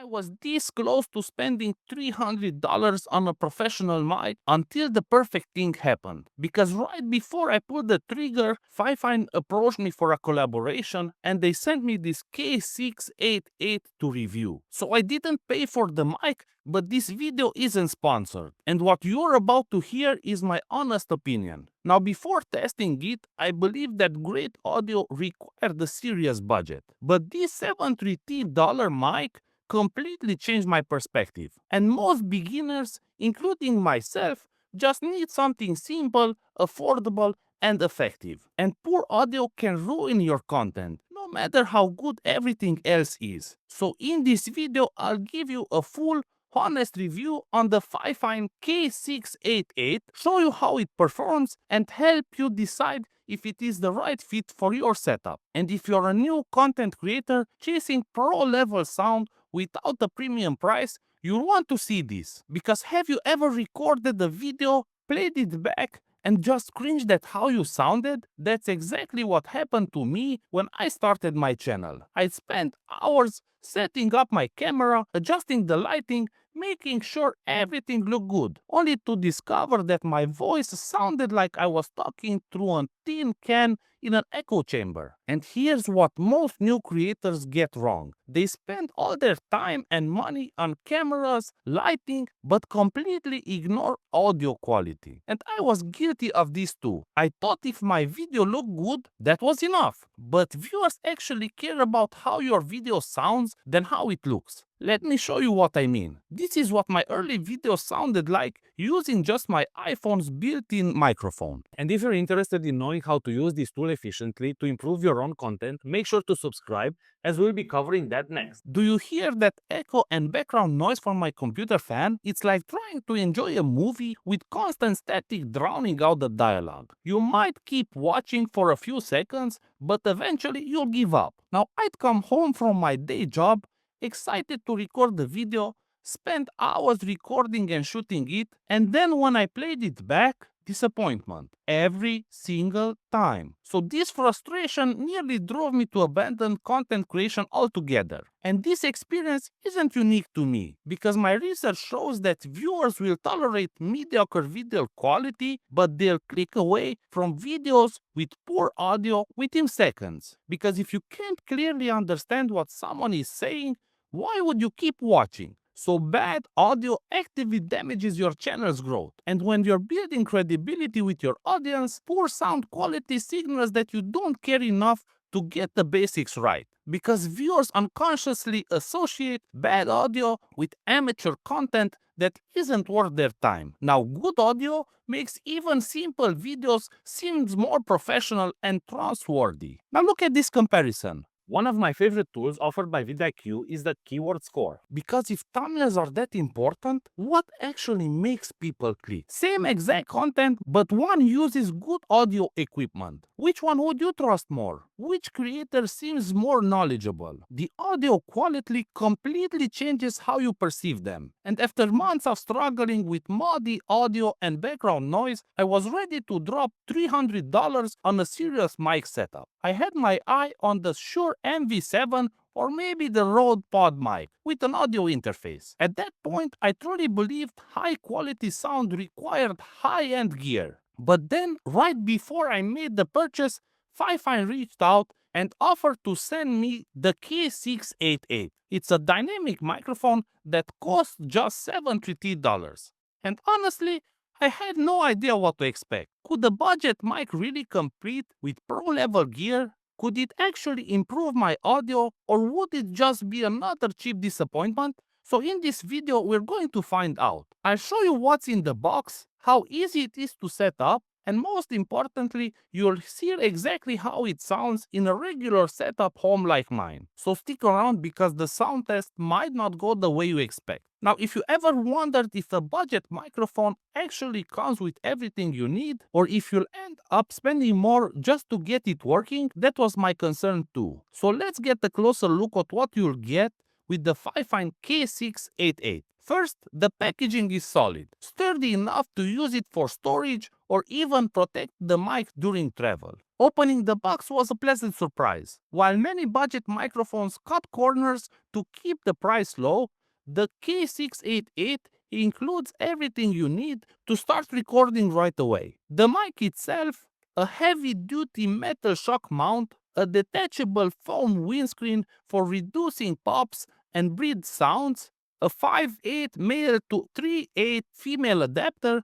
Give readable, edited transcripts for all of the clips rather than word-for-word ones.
was this close to spending $300 on a professional mic until the perfect thing happened. Because right before I pulled the trigger, Fifine approached me for a collaboration and they sent me this K688 to review. So I didn't pay for the mic, but this video isn't sponsored. And what you're about to hear is my honest opinion. Now, before testing it, I believe that great audio required a serious budget. But this $73 mic completely changed my perspective. And most beginners, including myself, just need something simple, affordable, and effective. And poor audio can ruin your content, no matter how good everything else is. So in this video, I'll give you a full honest review on the Fifine K688, show you how it performs, and help you decide if it is the right fit for your setup. And if you're a new content creator chasing pro-level sound without a premium price, you'll want to see this. Because have you ever recorded a video, played it back, and just cringed at how you sounded? That's exactly what happened to me when I started my channel. I spent hours setting up my camera, adjusting the lighting, making sure everything looked good, only to discover that my voice sounded like I was talking through a tin can in an echo chamber. And here's what most new creators get wrong. They spend all their time and money on cameras, lighting, but completely ignore audio quality. And I was guilty of this too. I thought if my video looked good, that was enough. But viewers actually care about how your video sounds than how it looks. Let me show you what I mean. This is what my early videos sounded like using just my iPhone's built-in microphone. And if you're interested in knowing how to use this tool efficiently to improve your own content, make sure to subscribe, as we'll be covering that next. Do you hear that echo and background noise from my computer fan? It's like trying to enjoy a movie with constant static drowning out the dialogue. You might keep watching for a few seconds, but eventually you'll give up. Now, I'd come home from my day job, excited to record the video, spent hours recording and shooting it, and then when I played it back, disappointment every single time. So this frustration nearly drove me to abandon content creation altogether. And this experience isn't unique to me, because my research shows that viewers will tolerate mediocre video quality, but they'll click away from videos with poor audio within seconds. Because if you can't clearly understand what someone is saying, why would you keep watching? So bad audio actively damages your channel's growth. And when you're building credibility with your audience, poor sound quality signals that you don't care enough to get the basics right. Because viewers unconsciously associate bad audio with amateur content that isn't worth their time. Now, good audio makes even simple videos seem more professional and trustworthy. Now look at this comparison. One of my favorite tools offered by vidIQ is the keyword score. Because if thumbnails are that important, what actually makes people click? Same exact content, but one uses good audio equipment. Which one would you trust more? Which creator seems more knowledgeable? The audio quality completely changes how you perceive them. And after months of struggling with muddy audio and background noise, I was ready to drop $300 on a serious mic setup. I had my eye on the Shure MV7 or maybe the Rode Pod mic with an audio interface. At that point, I truly believed high-quality sound required high-end gear. But then, right before I made the purchase, Fifine reached out and offered to send me the K688. It's a dynamic microphone that costs just $73. And honestly, I had no idea what to expect. Could a budget mic really compete with pro-level gear? Could it actually improve my audio, or would it just be another cheap disappointment? So in this video, we're going to find out. I'll show you what's in the box, how easy it is to set up, and most importantly, you'll hear exactly how it sounds in a regular setup home like mine. So stick around because the sound test might not go the way you expect. Now, if you ever wondered if a budget microphone actually comes with everything you need, or if you'll end up spending more just to get it working, that was my concern too. So let's get a closer look at what you'll get with the Fifine K688. First, the packaging is solid, sturdy enough to use it for storage or even protect the mic during travel. Opening the box was a pleasant surprise. While many budget microphones cut corners to keep the price low, the K688 includes everything you need to start recording right away. The mic itself, a heavy-duty metal shock mount, a detachable foam windscreen for reducing pops and breathe sounds, a 5.8 male to 3.8 female adapter,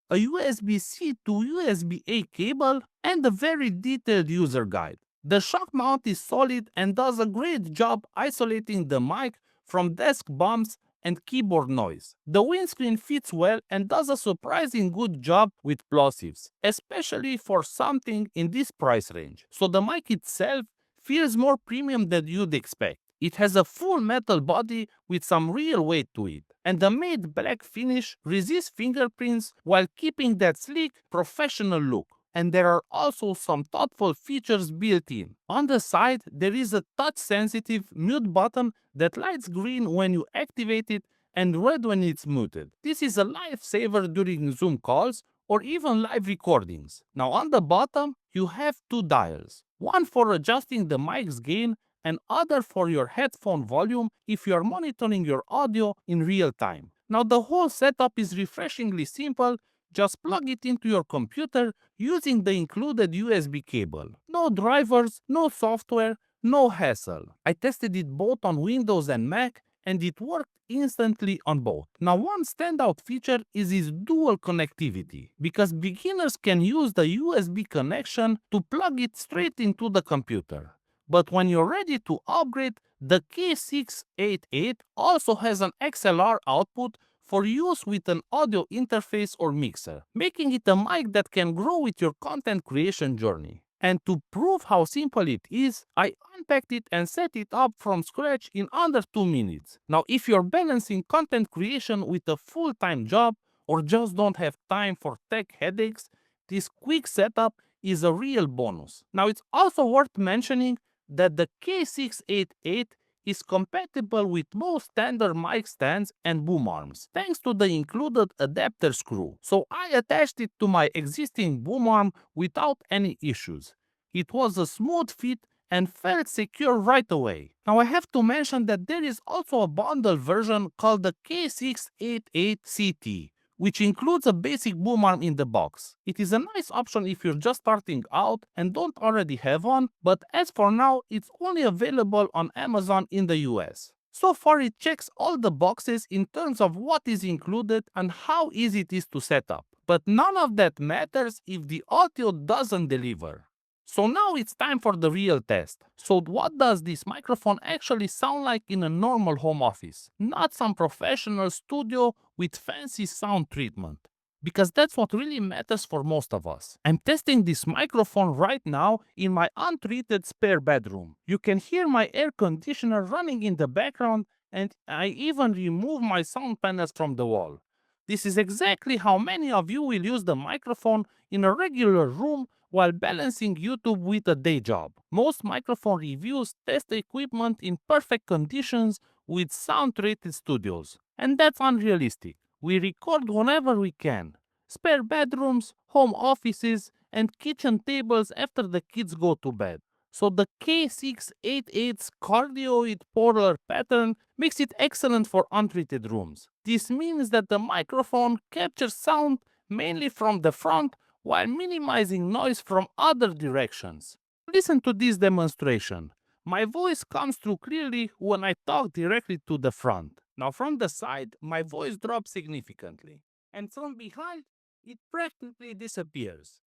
a USB-C to USB-A cable, and a very detailed user guide. The shock mount is solid and does a great job isolating the mic from desk bumps and keyboard noise. The windscreen fits well and does a surprisingly good job with plosives, especially for something in this price range. So the mic itself feels more premium than you'd expect. It has a full metal body with some real weight to it, and the matte black finish resists fingerprints while keeping that sleek, professional look. And there are also some thoughtful features built in. On the side, there is a touch-sensitive mute button that lights green when you activate it and red when it's muted. This is a lifesaver during Zoom calls or even live recordings. Now on the bottom, you have two dials, one for adjusting the mic's gain and other for your headphone volume if you are monitoring your audio in real time. Now the whole setup is refreshingly simple. Just plug it into your computer using the included USB cable. No drivers, no software, no hassle. I tested it both on Windows and Mac and it worked instantly on both. Now one standout feature is its dual connectivity, because beginners can use the USB connection to plug it straight into the computer. But when you're ready to upgrade, the K688 also has an XLR output for use with an audio interface or mixer, making it a mic that can grow with your content creation journey. And to prove how simple it is, I unpacked it and set it up from scratch in under 2 minutes. Now, if you're balancing content creation with a full-time job or just don't have time for tech headaches, this quick setup is a real bonus. Now, it's also worth mentioning that the K688 is compatible with most standard mic stands and boom arms, thanks to the included adapter screw. So I attached it to my existing boom arm without any issues. It was a smooth fit and felt secure right away. Now I have to mention that there is also a bundle version called the K688CT, which includes a basic boom arm in the box. It is a nice option if you're just starting out and don't already have one, but as for now, it's only available on Amazon in the US. So far it checks all the boxes in terms of what is included and how easy it is to set up. But none of that matters if the audio doesn't deliver. So now it's time for the real test. So what does this microphone actually sound like in a normal home office? Not some professional studio with fancy sound treatment. Because that's what really matters for most of us. I'm testing this microphone right now in my untreated spare bedroom. You can hear my air conditioner running in the background, and I even remove my sound panels from the wall. This is exactly how many of you will use the microphone in a regular room while balancing YouTube with a day job. Most microphone reviews test the equipment in perfect conditions with sound-treated studios, and that's unrealistic. We record whenever we can. Spare bedrooms, home offices, and kitchen tables after the kids go to bed. So the K688's cardioid polar pattern makes it excellent for untreated rooms. This means that the microphone captures sound mainly from the front while minimizing noise from other directions. Listen to this demonstration. My voice comes through clearly when I talk directly to the front. Now from the side, my voice drops significantly. And from behind, it practically disappears.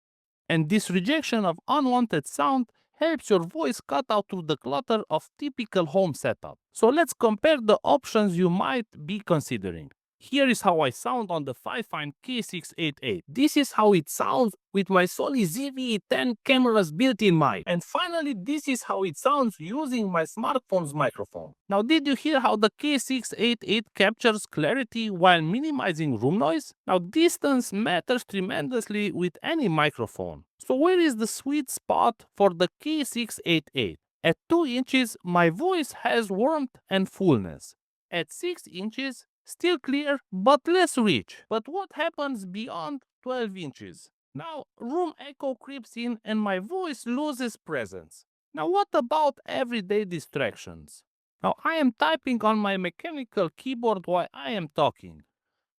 And this rejection of unwanted sound helps your voice cut out through the clutter of typical home setup. So let's compare the options you might be considering. Here is how I sound on the Fifine K688. This is how it sounds with my Sony ZV-E10 camera's built-in mic. And finally, this is how it sounds using my smartphone's microphone. Now, did you hear how the K688 captures clarity while minimizing room noise? Now, distance matters tremendously with any microphone. So where is the sweet spot for the K688? At 2 inches, my voice has warmth and fullness. At 6 inches, still clear, but less rich. But what happens beyond 12 inches? Now, room echo creeps in and my voice loses presence. Now, what about everyday distractions? Now, I am typing on my mechanical keyboard while I am talking.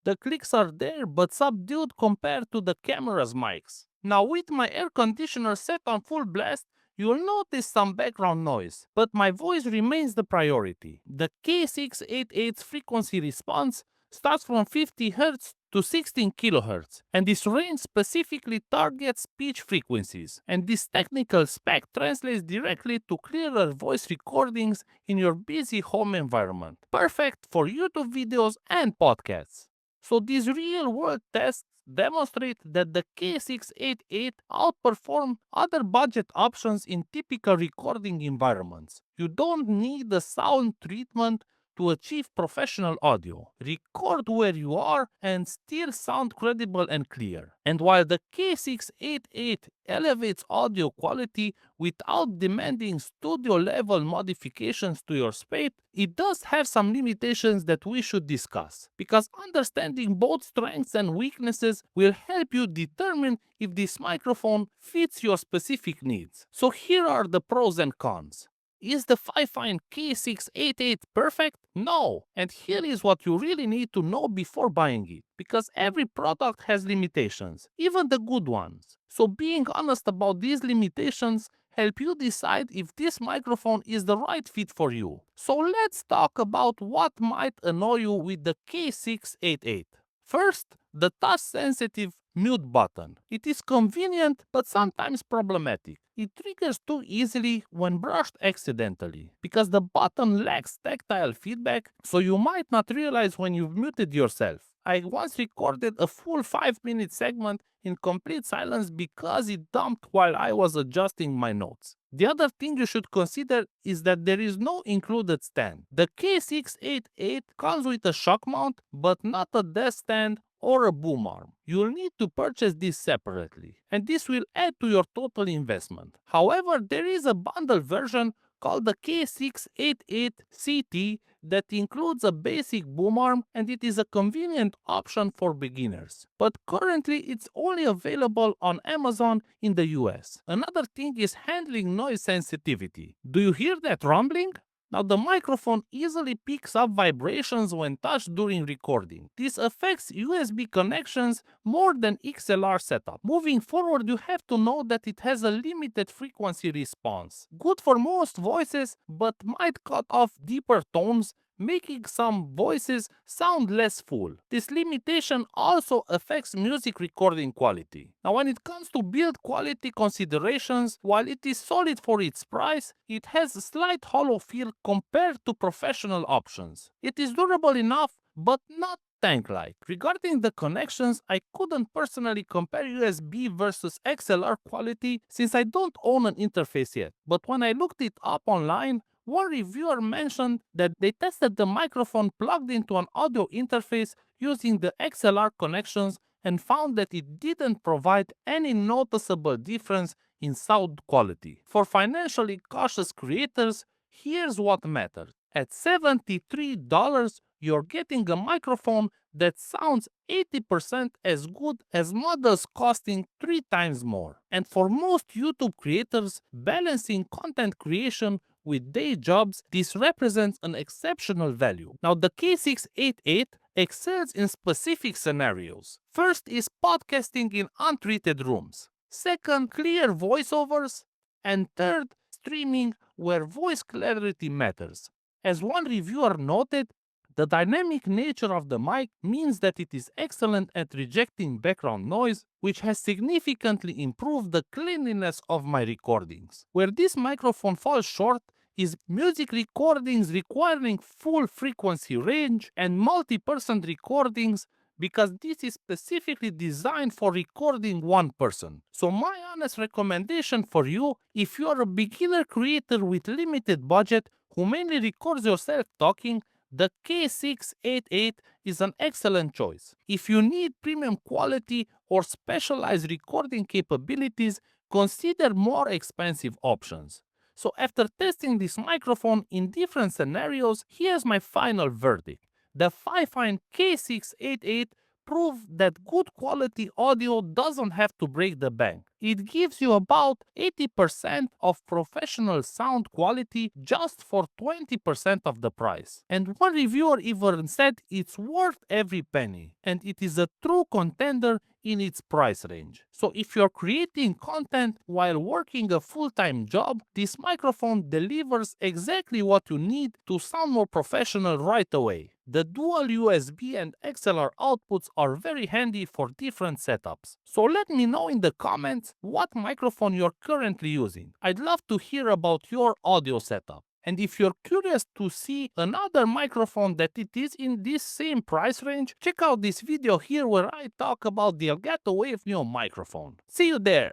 The clicks are there but subdued compared to the camera's mics. Now, with my air conditioner set on full blast, you'll notice some background noise, but my voice remains the priority. The K688's frequency response starts from 50 Hz to 16 kHz, and this range specifically targets pitch frequencies. And this technical spec translates directly to clearer voice recordings in your busy home environment, perfect for YouTube videos and podcasts. So these real-world tests demonstrate that the K688 outperform other budget options in typical recording environments. You don't need the sound treatment to achieve professional audio. Record where you are and still sound credible and clear. And while the K688 elevates audio quality without demanding studio level modifications to your space, it does have some limitations that we should discuss, because understanding both strengths and weaknesses will help you determine if this microphone fits your specific needs. So here are the pros and cons. Is the Fifine K688 perfect? No. And here is what you really need to know before buying it, because every product has limitations, even the good ones. So being honest about these limitations help you decide if this microphone is the right fit for you. So let's talk about what might annoy you with the K688. First, the touch-sensitive mute button. It is convenient but sometimes problematic. It triggers too easily when brushed accidentally, because the button lacks tactile feedback, so you might not realize when you've muted yourself. I once recorded a full 5-minute segment in complete silence because it dumped while I was adjusting my notes. The other thing you should consider is that there is no included stand. The K688 comes with a shock mount, but not a desk stand or a boom arm. You'll need to purchase this separately, and this will add to your total investment. However, there is a bundle version called the K688CT that includes a basic boom arm, and it is a convenient option for beginners. But currently it's only available on Amazon in the US. Another thing is handling noise sensitivity. Do you hear that rumbling? Now, the microphone easily picks up vibrations when touched during recording. This affects USB connections more than XLR setup. Moving forward, you have to know that it has a limited frequency response. Good for most voices, but might cut off deeper tones, making some voices sound less full. This limitation also affects music recording quality. Now, when it comes to build quality considerations, while it is solid for its price, it has a slight hollow feel compared to professional options. It is durable enough, but not tank-like. Regarding the connections, I couldn't personally compare USB versus XLR quality since I don't own an interface yet. But when I looked it up online, one reviewer mentioned that they tested the microphone plugged into an audio interface using the XLR connections and found that it didn't provide any noticeable difference in sound quality. For financially cautious creators, here's what matters. At $73, you're getting a microphone that sounds 80% as good as models costing 3 times more. And for most YouTube creators, balancing content creation with day jobs, this represents an exceptional value. Now, the K688 excels in specific scenarios. First is podcasting in untreated rooms. Second, clear voiceovers. And third, streaming where voice clarity matters. As one reviewer noted, the dynamic nature of the mic means that it is excellent at rejecting background noise, which has significantly improved the cleanliness of my recordings. Where this microphone falls short is music recordings requiring full frequency range and multi-person recordings, because this is specifically designed for recording one person. So my honest recommendation for you, if you are a beginner creator with limited budget who mainly records yourself talking, the K688 is an excellent choice. If you need premium quality or specialized recording capabilities, consider more expensive options. So after testing this microphone in different scenarios, here's my final verdict. The Fifine K688 prove that good quality audio doesn't have to break the bank. It gives you about 80% of professional sound quality just for 20% of the price. And one reviewer even said it's worth every penny, and it is a true contender in its price range. So if you're creating content while working a full-time job, this microphone delivers exactly what you need to sound more professional right away. The dual USB and XLR outputs are very handy for different setups. So let me know in the comments what microphone you're currently using. I'd love to hear about your audio setup. And if you're curious to see another microphone that it is in this same price range, check out this video here where I talk about the Elgato Wave Neo microphone. See you there!